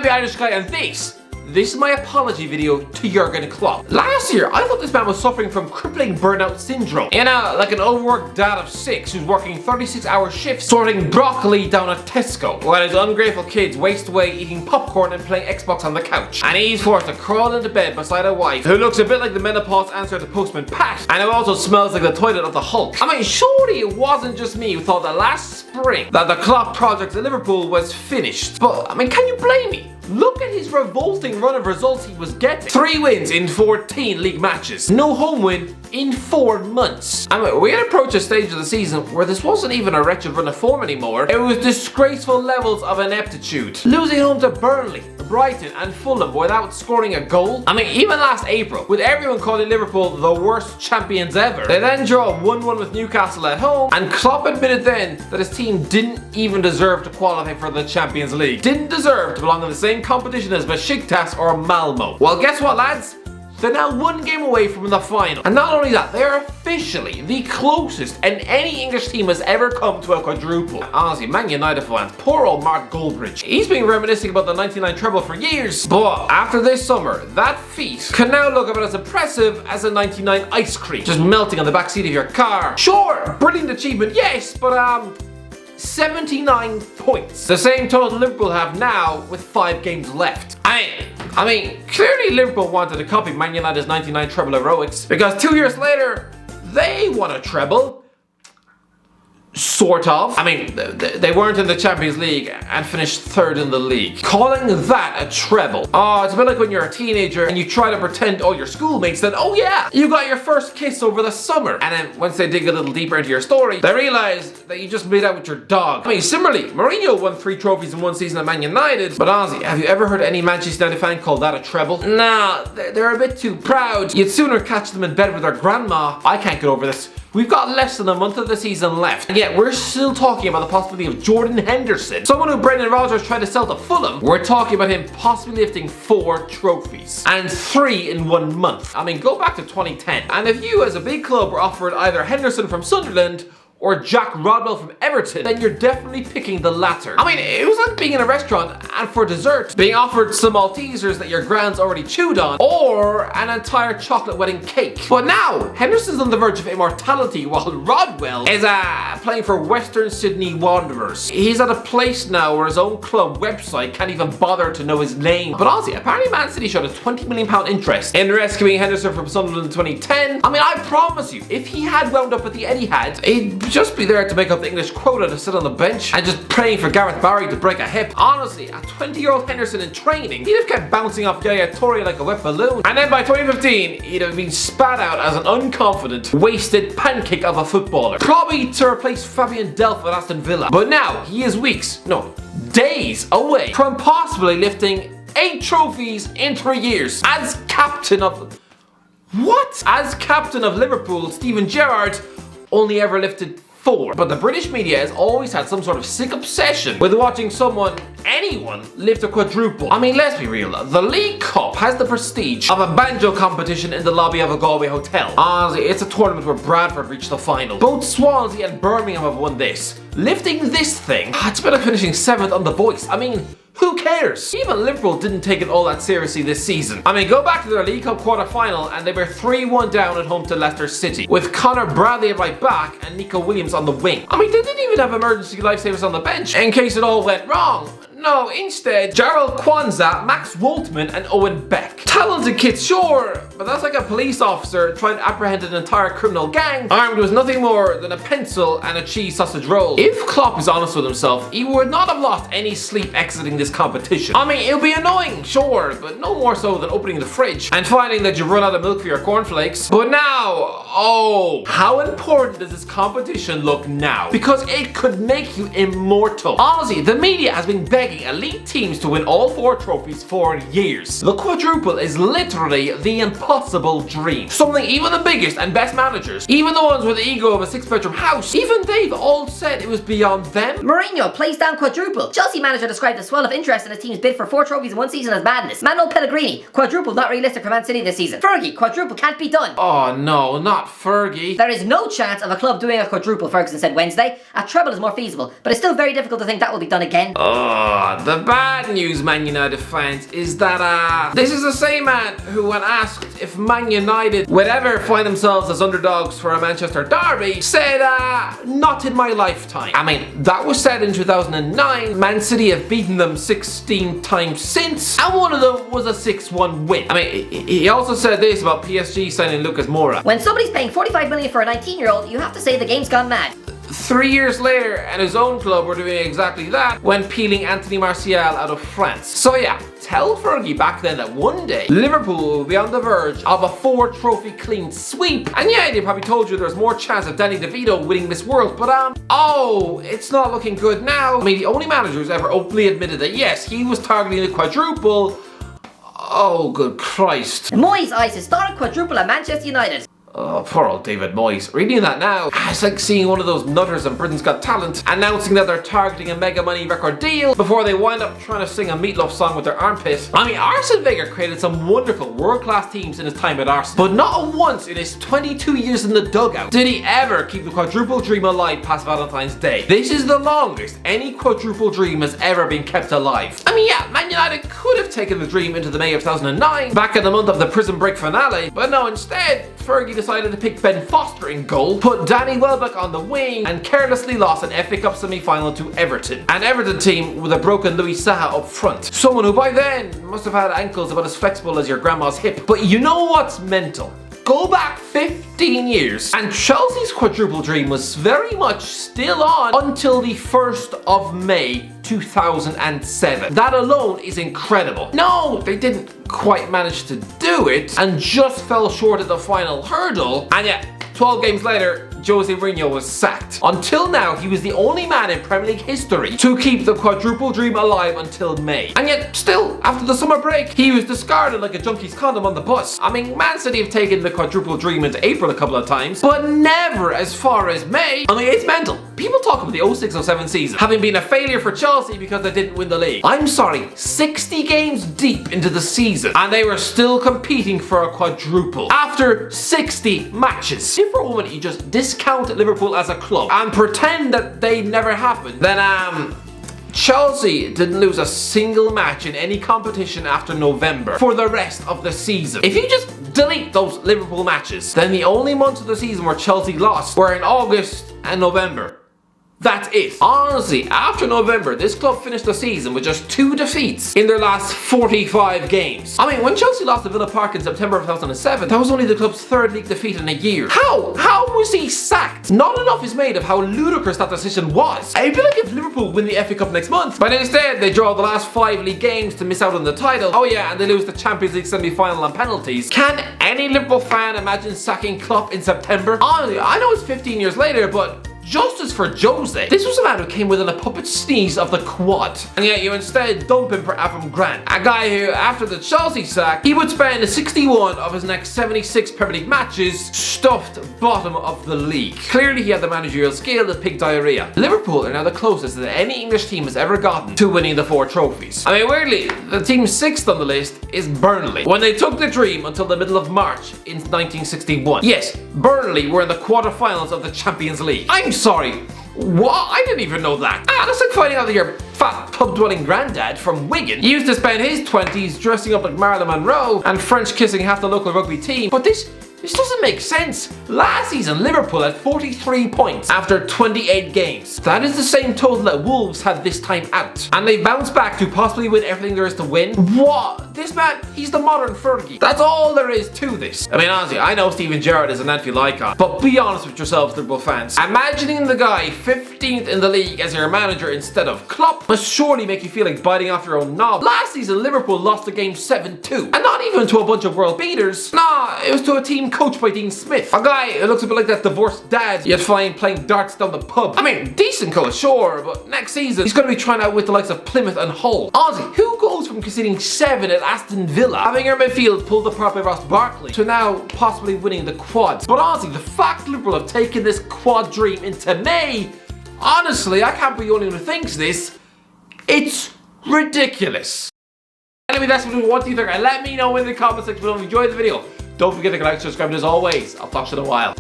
the Irish guy, and this is my apology video to Jurgen Klopp. Last year, I thought this man was suffering from crippling burnout syndrome. You know, like an overworked dad of 6 who's working 36-hour shifts sorting broccoli down at Tesco, while his ungrateful kids waste away eating popcorn and playing Xbox on the couch. And he's forced to crawl into bed beside a wife who looks a bit like the menopause answer to Postman Pat, and who also smells like the toilet of the Hulk. I mean, surely it wasn't just me who thought that last spring that the Klopp project at Liverpool was finished. But, I mean, can you blame me? Look at his revolting run of results he was getting. 3 wins in 14 league matches. No home win in 4 months. I mean, we had approached a stage of the season where this wasn't even a wretched run of form anymore. It was disgraceful levels of ineptitude. Losing home to Burnley, Brighton and Fulham without scoring a goal. I mean, even last April, with everyone calling Liverpool the worst champions ever, they then draw 1-1 with Newcastle at home, and Klopp admitted then that his team didn't even deserve to qualify for the Champions League. Didn't deserve to belong in the same competition as Besiktas or Malmo. Well, guess what, lads? They're now 1 game away from the final. And not only that, they're officially the closest any English team has ever come to a quadruple. Honestly, Man United fans, poor old Mark Goldbridge. He's been reminiscing about the 99 treble for years. But after this summer, that feat can now look about as impressive as a 99 ice cream, just melting on the backseat of your car. Sure, brilliant achievement, yes, but 79 points. The same total Liverpool have now with 5 games left. I mean, clearly Liverpool wanted to copy Man United's 99 treble heroics, because 2 years later, they won a treble. Sort of. I mean, they weren't in the Champions League and finished 3rd in the league. Calling that a treble. Oh, it's a bit like when you're a teenager and you try to pretend all your schoolmates that, oh yeah, you got your first kiss over the summer. And then once they dig a little deeper into your story, they realize that you just made out with your dog. I mean, similarly, Mourinho won 3 trophies in 1 season at Man United, but honestly, have you ever heard any Manchester United fan call that a treble? Nah, they're a bit too proud. You'd sooner catch them in bed with their grandma. I can't get over this. We've got less than a month of the season left, and yet we're still talking about the possibility of Jordan Henderson, someone who Brendan Rodgers tried to sell to Fulham. We're talking about him possibly lifting 4 trophies, and 3 in 1 month. I mean, go back to 2010, and if you as a big club were offered either Henderson from Sunderland or Jack Rodwell from Everton, then you're definitely picking the latter. I mean, it was like being in a restaurant and for dessert, being offered some Maltesers that your grand's already chewed on, or an entire chocolate wedding cake. But now, Henderson's on the verge of immortality while Rodwell is playing for Western Sydney Wanderers. He's at a place now where his own club website can't even bother to know his name. But honestly, apparently Man City showed a £20 million interest in rescuing Henderson from Sunderland in 2010. I mean, I promise you, if he had wound up at the Etihad, he'd just be there to make up the English quota to sit on the bench and just praying for Gareth Barry to break a hip. Honestly, a 20-year-old Henderson in training, he'd have kept bouncing off Yaya Toure like a wet balloon. And then by 2015, he'd have been spat out as an unconfident, wasted pancake of a footballer. Probably to replace Fabian Delph at Aston Villa. But now, he is weeks, no, days away from possibly lifting 8 trophies in 3 years. As captain of... What? As captain of Liverpool, Steven Gerrard only ever lifted 4. But the British media has always had some sort of sick obsession with watching anyone lift a quadruple. I mean, let's be real, the League Cup has the prestige of a banjo competition in the lobby of a Galway hotel. Honestly, it's a tournament where Bradford reached the final. Both Swansea and Birmingham have won this. Lifting this thing, it's better finishing 7th on The Voice. I mean, who cares? Even Liverpool didn't take it all that seriously this season. I mean, go back to their League Cup quarter-final and they were 3-1 down at home to Leicester City, with Connor Bradley at right back and Nico Williams on the wing. I mean, they didn't even have emergency lifesavers on the bench in case it all went wrong. No, instead, Gerald Kwanzaa, Max Woltman and Owen Beck. Talented kids, sure, but that's like a police officer trying to apprehend an entire criminal gang armed with nothing more than a pencil and a cheese sausage roll. If Klopp is honest with himself, he would not have lost any sleep exiting this competition. I mean, it'll be annoying, sure, but no more so than opening the fridge and finding that you've run out of milk for your cornflakes. But now, oh, how important does this competition look now? Because it could make you immortal. Honestly, the media has been begging elite teams to win all 4 trophies for years. The quadruple is literally the impossible dream. Something even the biggest and best managers, even the ones with the ego of a 6-bedroom house, even they've all said it was beyond them. Mourinho plays down quadruple. Chelsea manager described the swell of interest in his team's bid for 4 trophies in 1 season as madness. Manuel Pellegrini, quadruple not realistic for Man City this season. Fergie, quadruple can't be done. Oh no, not Fergie. There is no chance of a club doing a quadruple, Ferguson said Wednesday. A treble is more feasible, but it's still very difficult to think that will be done again. The bad news, Man United fans, is that this is the same man who, when asked if Man United would ever find themselves as underdogs for a Manchester derby, said, not in my lifetime. I mean, that was said in 2009. Man City have beaten them 16 times since, and one of them was a 6-1 win. I mean, he also said this about PSG signing Lucas Moura. When somebody's paying 45 million for a 19-year-old, you have to say the game's gone mad. 3 years later, and his own club were doing exactly that when peeling Anthony Martial out of France. So yeah, tell Fergie back then that one day Liverpool will be on the verge of a 4-trophy clean sweep. And yeah, they probably told you there's more chance of Danny DeVito winning Miss World, but oh, it's not looking good now. I mean, the only manager who's ever openly admitted that yes, he was targeting the quadruple. Oh, good Christ. Moyes eyes historic quadruple at Manchester United. Oh, poor old David Moyes. Reading that now, it's like seeing one of those nutters on Britain's Got Talent announcing that they're targeting a mega money record deal before they wind up trying to sing a Meatloaf song with their armpit. I mean, Arsene Wenger created some wonderful world-class teams in his time at Arsenal, but not once in his 22 years in the dugout did he ever keep the quadruple dream alive past Valentine's Day. This is the longest any quadruple dream has ever been kept alive. I mean, yeah, Man United could have taken the dream into the May of 2009, back in the month of the Prison Break finale, but no, instead, Fergie decided to pick Ben Foster in goal, put Danny Welbeck on the wing, and carelessly lost an FA Cup semi-final to Everton. An Everton team with a broken Louis Saha up front. Someone who by then must have had ankles about as flexible as your grandma's hip. But you know what's mental? Go back 15 years and Chelsea's quadruple dream was very much still on until the 1st of May 2007. That alone is incredible. No, they didn't quite manage to do it and just fell short at the final hurdle, and yet 12 games later Jose Mourinho was sacked. Until now, he was the only man in Premier League history to keep the quadruple dream alive until May. And yet, still, after the summer break, he was discarded like a junkie's condom on the bus. I mean, Man City have taken the quadruple dream into April a couple of times, but never as far as May. I mean, it's mental. People talk about the 06-07 season having been a failure for Chelsea because they didn't win the league. I'm sorry, 60 games deep into the season, and they were still competing for a quadruple after 60 matches. If for a moment you just discount Liverpool as a club and pretend that they never happened, then Chelsea didn't lose a single match in any competition after November for the rest of the season. If you just delete those Liverpool matches, then the only months of the season where Chelsea lost were in August and November. That's it. Honestly, after November, this club finished the season with just 2 defeats in their last 45 games. I mean, when Chelsea lost to Villa Park in September of 2007, that was only the club's 3rd league defeat in a year. How was he sacked? Not enough is made of how ludicrous that decision was. It'd be like if Liverpool win the FA Cup next month, but instead they draw the last 5 league games to miss out on the title. Oh yeah, and they lose the Champions League semi-final on penalties. Can any Liverpool fan imagine sacking Klopp in September? Honestly, I know it's 15 years later, but justice for Jose. This was a man who came within a puppet sneeze of the quad, and yet you instead dump him for Avram Grant, a guy who, after the Chelsea sack, he would spend 61 of his next 76 Premier League matches stuffed bottom of the league. Clearly he had the managerial skill of pig diarrhea. Liverpool are now the closest that any English team has ever gotten to winning the 4 trophies. I mean, weirdly, the team 6th on the list is Burnley, when they took the dream until the middle of March in 1961. Yes, Burnley were in the quarterfinals of the Champions League. I'm sorry, what? I didn't even know that. That's like finding out that your fat pub-dwelling granddad from Wigan used to spend his 20s dressing up like Marilyn Monroe and French kissing half the local rugby team. But this doesn't make sense. Last season, Liverpool had 43 points after 28 games. That is the same total that Wolves had this time out. And they bounced back to possibly win everything there is to win. What? This man, he's the modern Fergie. That's all there is to this. I mean, honestly, I know Steven Gerrard is an Anfield icon, but be honest with yourselves, Liverpool fans. Imagining the guy 15th in the league as your manager instead of Klopp must surely make you feel like biting off your own knob. Last season, Liverpool lost the game 7-2. And not even to a bunch of world beaters. Nah, it was to a team coached by Dean Smith, a guy who looks a bit like that divorced dad you'd find playing darts down the pub. I mean, decent coach, sure, but next season he's going to be trying out with the likes of Plymouth and Hull. Honestly, who goes from conceding 7 at Aston Villa, having your midfield pulled apart by Ross Barkley, to now possibly winning the quad? But honestly, the fact Liverpool have taken this quad dream into May, honestly, I can't be the only one who thinks this. It's ridiculous. Anyway, that's what do you think? And let me know in the comment section below if you enjoyed the video. Don't forget to like, subscribe, and as always, I'll talk to you in a while.